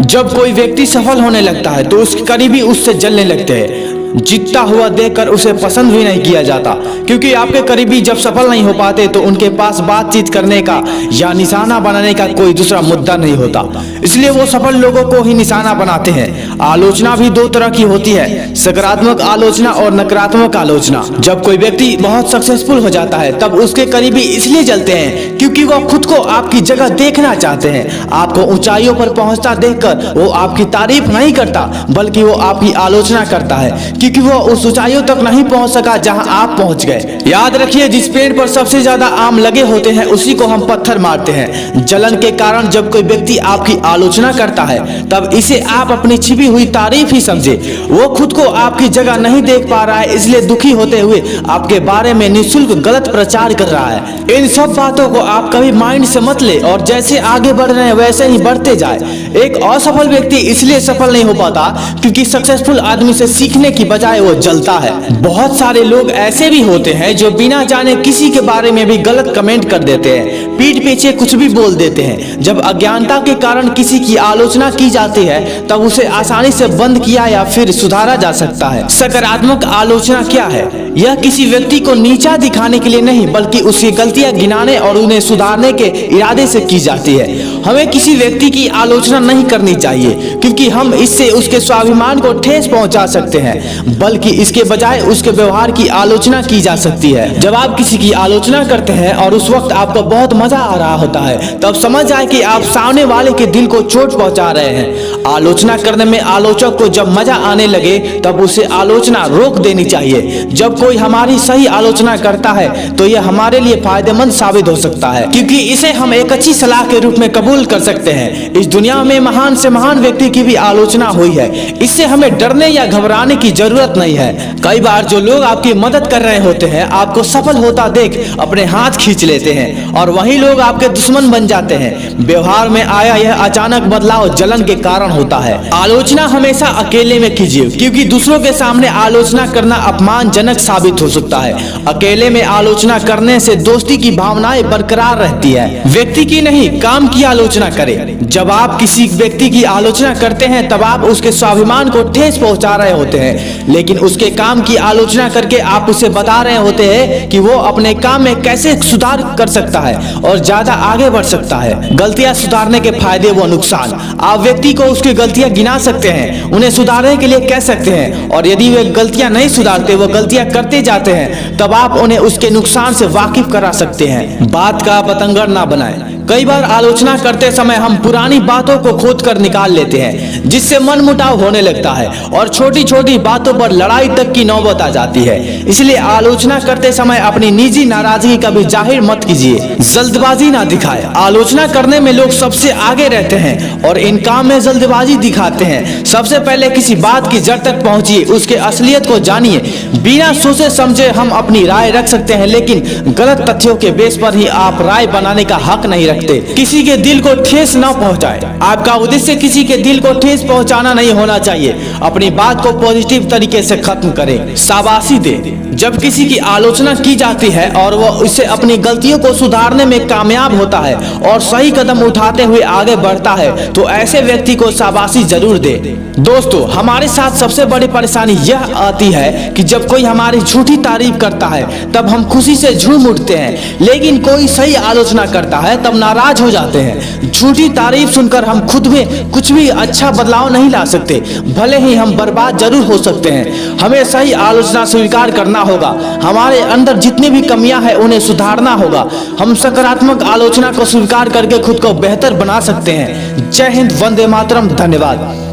जब कोई व्यक्ति सफल होने लगता है तो उसके करीबी उससे जलने लगते हैं। जीतता हुआ देखकर उसे पसंद भी नहीं किया जाता, क्योंकि आपके करीबी जब सफल नहीं हो पाते तो उनके पास बातचीत करने का या निशाना बनाने का कोई दूसरा मुद्दा नहीं होता, इसलिए वो सफल लोगों को ही निशाना बनाते हैं। आलोचना भी दो तरह की होती है, सकारात्मक आलोचना और नकारात्मक आलोचना। जब कोई व्यक्ति बहुत सक्सेसफुल हो जाता है तब उसके करीबी इसलिए जलते हैं क्योंकि वो खुद को आपकी जगह देखना चाहते हैं। आपको ऊंचाइयों पर पहुंचता देखकर वो आपकी तारीफ नहीं करता, बल्कि वो आपकी आलोचना करता है, क्योंकि वो उस ऊंचाइयों तक नहीं पहुंच सका जहां आप पहुंच गए। याद रखिए, जिस पेड़ पर सबसे ज्यादा आम लगे होते हैं उसी को हम पत्थर मारते हैं। जलन के कारण जब कोई व्यक्ति आपकी आलोचना करता है तब इसे आप अपनी छिपी हुई तारीफ ही समझे। वो खुद को आपकी जगह नहीं देख पा रहा है, इसलिए दुखी होते हुए आपके बारे में निःशुल्क गलत प्रचार कर रहा है। इन सब बातों को आप कभी माइंड से मत ले और जैसे आगे बढ़ रहे हैं वैसे ही बढ़ते जाए। एक असफल व्यक्ति इसलिए सफल नहीं हो पाता क्योंकि सक्सेसफुल आदमी से सीखने की बजाय वो जलता है। बहुत सारे लोग ऐसे भी होते हैं जो बिना जाने किसी के बारे में भी गलत कमेंट कर देते हैं, पीठ पीछे कुछ भी बोल देते हैं। जब अज्ञानता के कारण किसी की आलोचना की जाती है तब उसे आसानी से बंद किया या फिर सुधारा जा सकता है। सकारात्मक आलोचना क्या है? यह किसी व्यक्ति को नीचा दिखाने के लिए नहीं, बल्कि उसकी गलतियां गिनाने और उन्हें सुधारने के इरादे से की जाती है। हमें किसी व्यक्ति की आलोचना नहीं करनी चाहिए क्योंकि हम इससे उसके स्वाभिमान को ठेस पहुंचा सकते हैं, बल्कि इसके बजाय उसके व्यवहार की आलोचना की जा सकती है। जब आप किसी की आलोचना करते हैं और उस वक्त आपको बहुत मजा आ रहा होता है, तब समझ जाए कि आप सामने वाले के दिल को चोट पहुंचा रहे हैं। आलोचना करने में आलोचक को जब मजा आने लगे तब उसे आलोचना रोक देनी चाहिए। जब कोई हमारी सही आलोचना करता है तो यह हमारे लिए फायदेमंद साबित हो सकता है, क्योंकि इसे हम एक अच्छी सलाह के रूप में कबूल कर सकते हैं। इस दुनिया में महान से महान व्यक्ति की भी आलोचना हुई है, इससे हमें डरने या घबराने की जरूरत नहीं है। कई बार जो लोग आपकी मदद कर रहे होते हैं आपको सफल होता देख अपने हाथ खींच लेते हैं और वही लोग आपके दुश्मन बन जाते हैं। व्यवहार में आया यह अचानक बदलाव जलन के कारण होता है। आलोचना हमेशा अकेले में कीजिए, क्योंकि दूसरों के सामने आलोचना करना अपमानजनक साबित हो सकता है। अकेले में आलोचना करने से दोस्ती की भावनाएं बरकरार रहती है। व्यक्ति की नहीं, काम की आलोचना करें। जब आप किसी व्यक्ति की आलोचना करते हैं तब आप उसके स्वाभिमान को ठेस पहुंचा रहे होते हैं, लेकिन उसके काम की आलोचना करके आप उसे बता रहे होते हैं कि वो अपने काम में कैसे सुधार कर सकता है और ज्यादा आगे बढ़ सकता है। गलतियां सुधारने के फायदे व नुकसान। आप व्यक्ति को उसकी गलतियां गिना सकते हैं, उन्हें सुधारने के लिए कह सकते हैं, और यदि वे गलतियां नहीं सुधारते, वो गलतियां करते जाते हैं, तब आप उन्हें उसके नुकसान से वाकिफ करा सकते हैं। बात का बतंगड़ ना बनाएं। कई बार आलोचना करते समय हम पुरानी बातों को खोद कर निकाल लेते हैं, जिससे मनमुटाव होने लगता है और छोटी छोटी बातों पर लड़ाई तक की नौबत आ जाती है। इसलिए आलोचना करते समय अपनी निजी नाराजगी कभी जाहिर मत कीजिए। जल्दबाजी ना दिखाएं। आलोचना करने में लोग सबसे आगे रहते हैं और इन काम में जल्दबाजी दिखाते हैं। सबसे पहले किसी बात की जड़ तक पहुंचिए, उसके असलियत को जानिए। बिना सोचे समझे हम अपनी राय रख सकते हैं, लेकिन गलत तथ्यों के बेस पर ही आप राय बनाने का हक नहीं रखते। किसी के दिल को ठेस न पहुंचाए। आपका उद्देश्य किसी के दिल को ठेस पहुंचाना नहीं होना चाहिए। अपनी बात को पॉजिटिव तरीके से खत्म करें। शाबाशी दे। जब किसी की आलोचना की जाती है और वह उससे अपनी गलतियों को सुधारने में कामयाब होता है और सही कदम उठाते हुए आगे बढ़ता है तो ऐसे व्यक्ति को शाबाशी जरूर दे। दोस्तों, हमारे साथ सबसे बड़ी परेशानी यह आती है कि जब कोई हमारी झूठी तारीफ करता है तब हम खुशी से झूम उठते हैं, लेकिन कोई सही आलोचना करता है तब नाराज हो जाते हैं। झूठी तारीफ सुनकर हम खुद में कुछ भी अच्छा बदलाव नहीं ला सकते, भले ही हम बर्बाद जरूर हो सकते हैं। हमें सही आलोचना स्वीकार करना होगा। हमारे अंदर जितनी भी कमियां हैं उन्हें सुधारना होगा। हम सकारात्मक आलोचना को स्वीकार करके खुद को बेहतर बना सकते हैं। जय हिंद, वंदे मातरम। धन्यवाद।